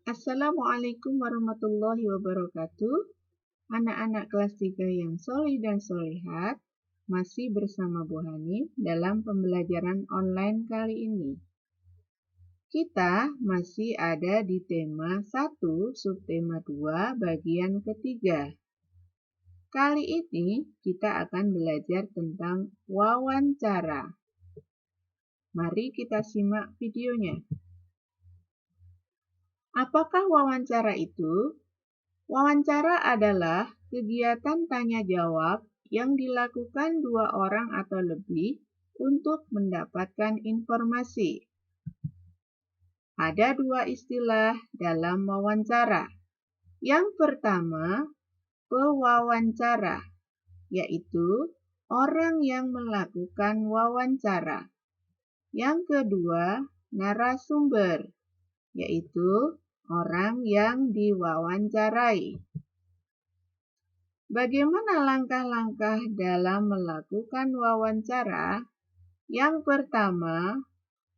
Assalamualaikum warahmatullahi wabarakatuh. Anak-anak kelas 3 yang solih dan solihat, masih bersama Bu Hanif dalam pembelajaran online kali ini. Kita masih ada di tema 1, subtema 2, bagian ketiga. Kali ini kita akan belajar tentang wawancara. Mari kita simak videonya. Apakah wawancara itu? Wawancara adalah kegiatan tanya-jawab yang dilakukan dua orang atau lebih untuk mendapatkan informasi. Ada dua istilah dalam wawancara. Yang pertama, pewawancara, yaitu orang yang melakukan wawancara. Yang kedua, narasumber, yaitu orang yang diwawancarai. Bagaimana langkah-langkah dalam melakukan wawancara? Yang pertama,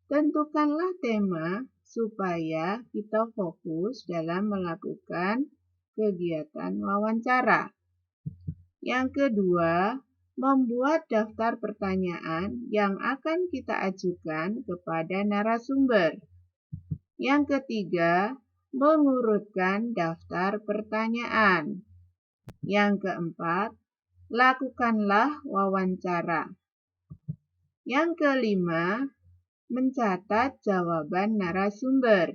tentukanlah tema supaya kita fokus dalam melakukan kegiatan wawancara. Yang kedua, membuat daftar pertanyaan yang akan kita ajukan kepada narasumber. Yang ketiga, mengurutkan daftar pertanyaan. Yang keempat, lakukanlah wawancara. Yang kelima, mencatat jawaban narasumber.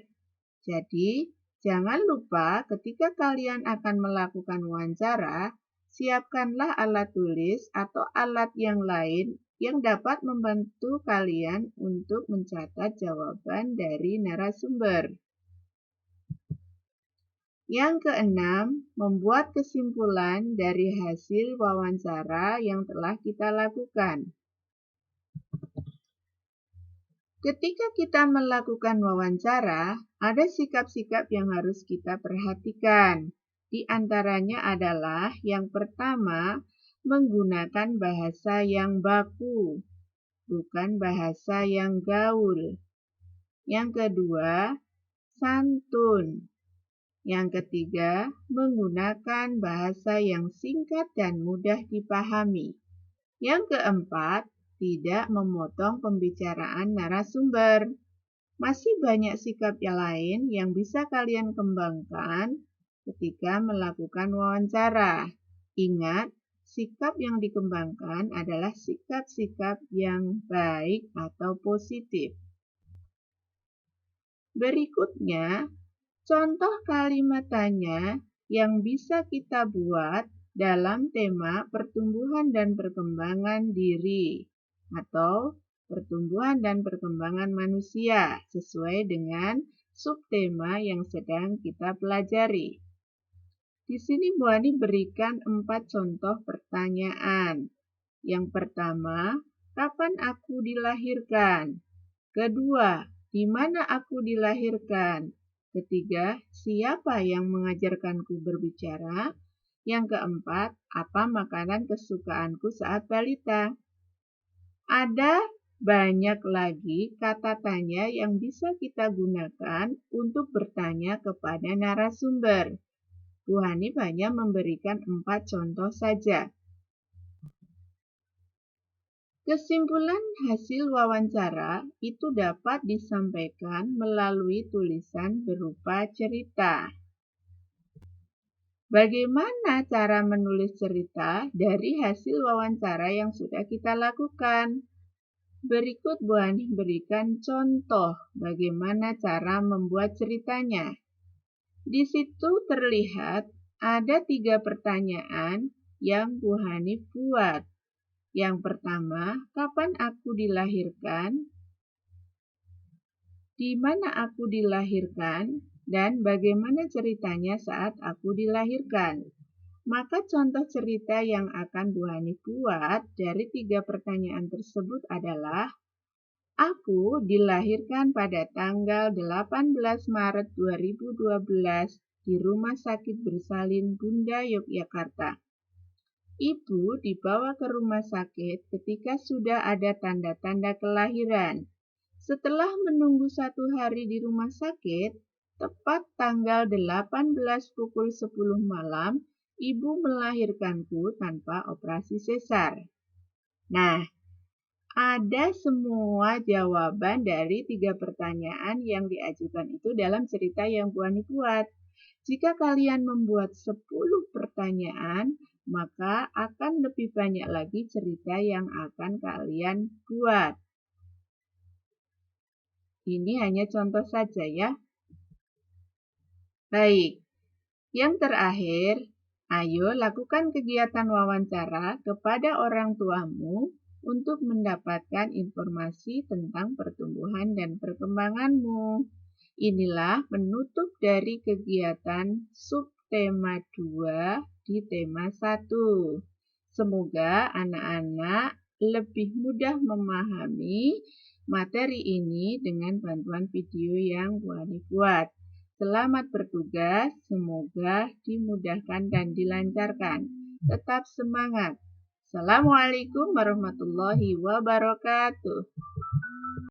Jadi, jangan lupa ketika kalian akan melakukan wawancara, siapkanlah alat tulis atau alat yang lain yang dapat membantu kalian untuk mencatat jawaban dari narasumber. Yang keenam, membuat kesimpulan dari hasil wawancara yang telah kita lakukan. Ketika kita melakukan wawancara, ada sikap-sikap yang harus kita perhatikan. Di antaranya adalah yang pertama, menggunakan bahasa yang baku, bukan bahasa yang gaul. Yang kedua, santun. Yang ketiga, menggunakan bahasa yang singkat dan mudah dipahami. Yang keempat, tidak memotong pembicaraan narasumber. Masih banyak sikap yang lain yang bisa kalian kembangkan ketika melakukan wawancara. Ingat, sikap yang dikembangkan adalah sikap-sikap yang baik atau positif. Berikutnya, contoh kalimat tanya yang bisa kita buat dalam tema pertumbuhan dan perkembangan diri atau pertumbuhan dan perkembangan manusia sesuai dengan subtema yang sedang kita pelajari. Di sini Bu Ani berikan 4 contoh pertanyaan. Yang pertama, kapan aku dilahirkan? Kedua, di mana aku dilahirkan? Ketiga, siapa yang mengajarkanku berbicara? Yang keempat, apa makanan kesukaanku saat balita? Ada banyak lagi kata tanya yang bisa kita gunakan untuk bertanya kepada narasumber. Bu Hanif hanya memberikan 4 contoh saja. Kesimpulan hasil wawancara itu dapat disampaikan melalui tulisan berupa cerita. Bagaimana cara menulis cerita dari hasil wawancara yang sudah kita lakukan? Berikut Bu Hanif berikan contoh bagaimana cara membuat ceritanya. Di situ terlihat ada 3 pertanyaan yang Bu Hanif buat. Yang pertama, kapan aku dilahirkan? Di mana aku dilahirkan? Dan bagaimana ceritanya saat aku dilahirkan? Maka contoh cerita yang akan Bu Hanif buat dari 3 pertanyaan tersebut adalah, aku dilahirkan pada tanggal 18 Maret 2012 di Rumah Sakit Bersalin Bunda Yogyakarta. Ibu dibawa ke rumah sakit ketika sudah ada tanda-tanda kelahiran. Setelah menunggu 1 hari di rumah sakit, Tepat tanggal 18 pukul 10 malam, ibu melahirkanku tanpa operasi sesar. Nah, ada semua jawaban dari 3 pertanyaan yang diajukan itu dalam cerita yang Bu Ani buat. Jika kalian membuat 10 pertanyaan, maka akan lebih banyak lagi cerita yang akan kalian buat. Ini hanya contoh saja ya. Baik, yang terakhir, ayo lakukan kegiatan wawancara kepada orang tuamu untuk mendapatkan informasi tentang pertumbuhan dan perkembanganmu. Inilah penutup dari kegiatan subtema 2 di tema 1. Semoga anak-anak lebih mudah memahami materi ini dengan bantuan video yang Bu Ani buat. Selamat bertugas, semoga dimudahkan dan dilancarkan. Tetap semangat. Assalamualaikum warahmatullahi wabarakatuh.